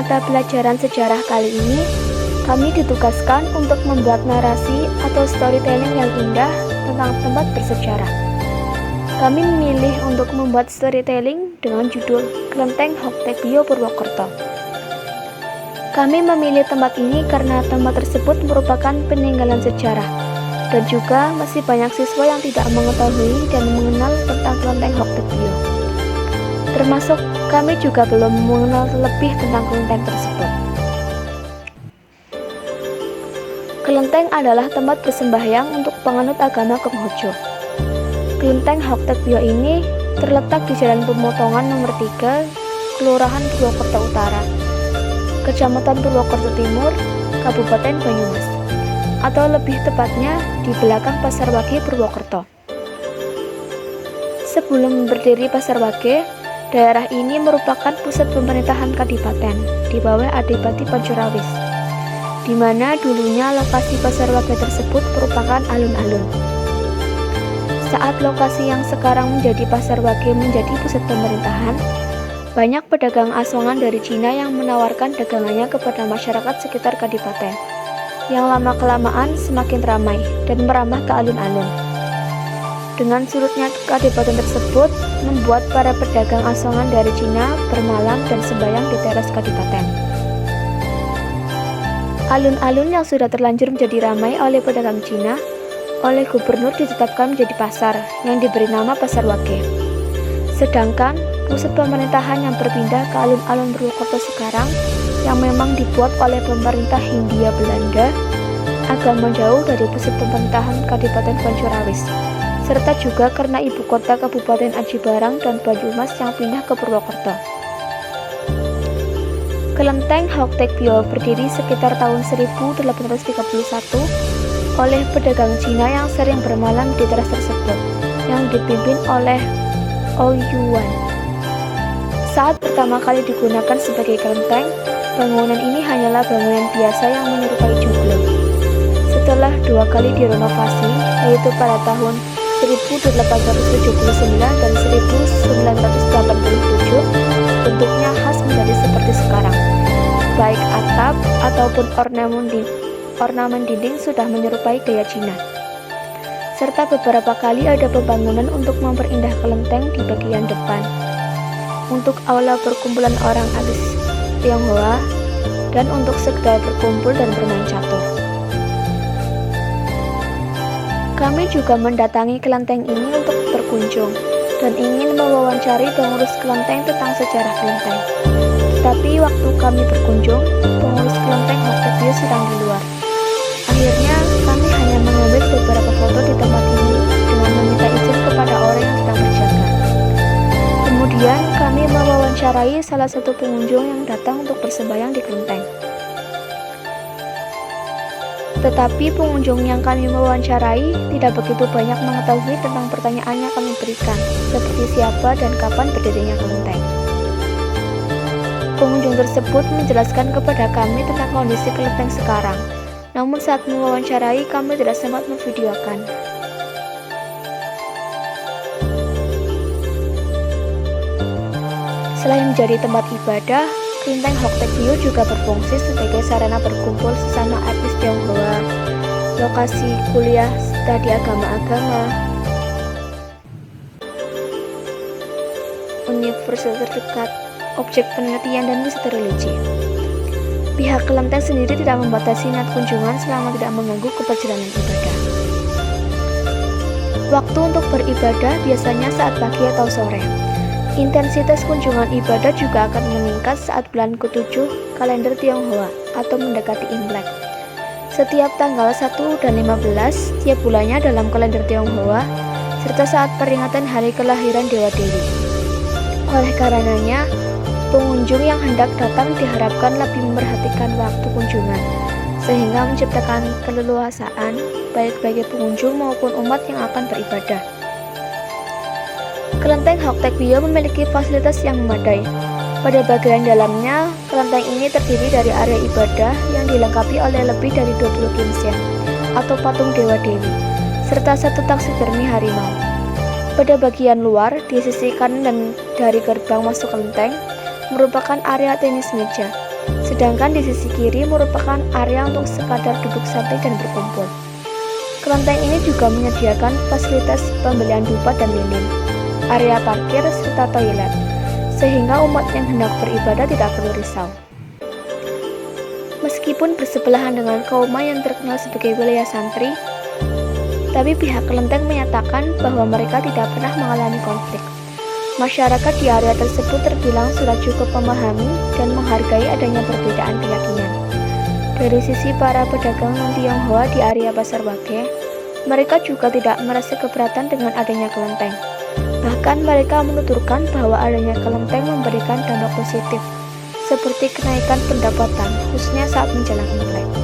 mata pelajaran sejarah kali ini, kami ditugaskan untuk membuat narasi atau storytelling yang indah tentang tempat bersejarah. Kami memilih untuk membuat storytelling dengan judul Kelenteng Hoktepio Purwokerto. Kami memilih tempat ini karena tempat tersebut merupakan peninggalan sejarah, dan juga masih banyak siswa yang tidak mengetahui dan mengenal tentang Kelenteng Hoktepio. Termasuk kami juga belum mengenal lebih tentang kelenteng tersebut. Kelenteng adalah tempat bersembahyang untuk penganut agama Konghucu. Kelenteng Hoktepio ini terletak di Jalan Pemotongan nomor 3, Kelurahan Purwokerto Utara, Kecamatan Purwokerto Timur, Kabupaten Banyumas, atau lebih tepatnya di belakang Pasar Wage Purwokerto. Sebelum berdiri Pasar Wage, daerah ini merupakan pusat pemerintahan Kadipaten di bawah Adipati Pancurawis, di mana dulunya lokasi Pasar Wage tersebut merupakan alun-alun. Saat lokasi yang sekarang menjadi Pasar Wage menjadi pusat pemerintahan, banyak pedagang asongan dari Cina yang menawarkan dagangannya kepada masyarakat sekitar Kadipaten, yang lama-kelamaan semakin ramai dan merambah ke alun-alun. Dengan surutnya Kadipaten tersebut, membuat para pedagang asongan dari Cina bermalam dan sembahyang di teras Kadipaten. Alun-alun yang sudah terlanjur menjadi ramai oleh pedagang Cina, oleh gubernur ditetapkan menjadi pasar yang diberi nama Pasar Wage. Sedangkan pusat pemerintahan yang berpindah ke alun-alun Purwokerto sekarang, yang memang dibuat oleh pemerintah Hindia Belanda, agak menjauh dari pusat pemerintahan Kadipaten Pancurawis, serta juga karena ibu kota Kabupaten Aji Barang dan Banyumas yang pindah ke Purwokerto. Kelenteng Hoktepio berdiri sekitar tahun 1831 oleh pedagang Cina yang sering bermalam di teras tersebut, yang dipimpin oleh Ou Yuan. Saat pertama kali digunakan sebagai kelenteng, bangunan ini hanyalah bangunan biasa yang menyerupai joglo. Setelah 2 kali direnovasi, yaitu pada tahun 1879 dan 1987, bentuknya khas menjadi seperti sekarang. Baik atap ataupun ornamen dinding sudah menyerupai gaya Cina. Serta beberapa kali ada pembangunan untuk memperindah kelenteng di bagian depan, untuk aula perkumpulan orang alis Tionghoa, dan untuk sekedar berkumpul dan bermain catur. Kami juga mendatangi kelenteng ini untuk berkunjung dan ingin mewawancari pengurus kelenteng tentang sejarah kelenteng. Tetapi waktu kami berkunjung, pengurus kelenteng Hoktepio sedang di luar. Akhirnya kami hanya mengambil beberapa foto di tempat ini dengan meminta izin kepada orang yang sedang berjaga. Kemudian kami mewawancarai salah satu pengunjung yang datang untuk bersembahyang di kelenteng. Tetapi pengunjung yang kami wawancarai tidak begitu banyak mengetahui tentang pertanyaan yang kami berikan, seperti siapa dan kapan berdirinya kelenteng. Pengunjung tersebut menjelaskan kepada kami tentang kondisi kelenteng sekarang, namun saat mewawancarai kami tidak sempat memvideokan. Selain menjadi tempat ibadah, kelenteng Hoktepio juga berfungsi sebagai sarana berkumpul sesama etnis Tionghoa, lokasi kuliah studi agama-agama, universitas terdekat, objek penelitian, dan wisata religi. Pihak kelenteng sendiri tidak membatasi niat kunjungan selama tidak mengganggu keperjalanan ibadah. Waktu untuk beribadah biasanya saat pagi atau sore. Intensitas kunjungan ibadah juga akan meningkat saat bulan ke-7 kalender Tionghoa atau mendekati Imlek. Setiap tanggal 1 dan 15 tiap bulannya dalam kalender Tionghoa, serta saat peringatan hari kelahiran Dewa Dewi. Oleh karenanya, pengunjung yang hendak datang diharapkan lebih memperhatikan waktu kunjungan, sehingga menciptakan keleluasaan baik bagi pengunjung maupun umat yang akan beribadah. Kelenteng Hoktepio memiliki fasilitas yang memadai. Pada bagian dalamnya, kelenteng ini terdiri dari area ibadah yang dilengkapi oleh lebih dari 20 kimsen atau patung Dewa Dewi, serta satu taksidermi harimau. Pada bagian luar, di sisi kanan dan dari gerbang masuk kelenteng, merupakan area tenis meja, Sedangkan di sisi kiri merupakan area untuk sekadar duduk santai dan berkumpul. Kelenteng ini juga menyediakan fasilitas pembelian dupa dan lilin, area parkir, serta toilet, sehingga umat yang hendak beribadah tidak perlu risau. Meskipun bersebelahan dengan Kauma yang terkenal sebagai wilayah santri, tapi pihak kelenteng menyatakan bahwa mereka tidak pernah mengalami konflik. Masyarakat di area tersebut terbilang sudah cukup memahami dan menghargai adanya perbedaan keyakinan. Dari sisi para pedagang non-Tionghoa di area Pasar Wage, mereka juga tidak merasa keberatan dengan adanya kelenteng. Bahkan mereka menuturkan bahwa adanya kelenteng memberikan dampak positif, seperti kenaikan pendapatan, khususnya saat menjelang Imlek.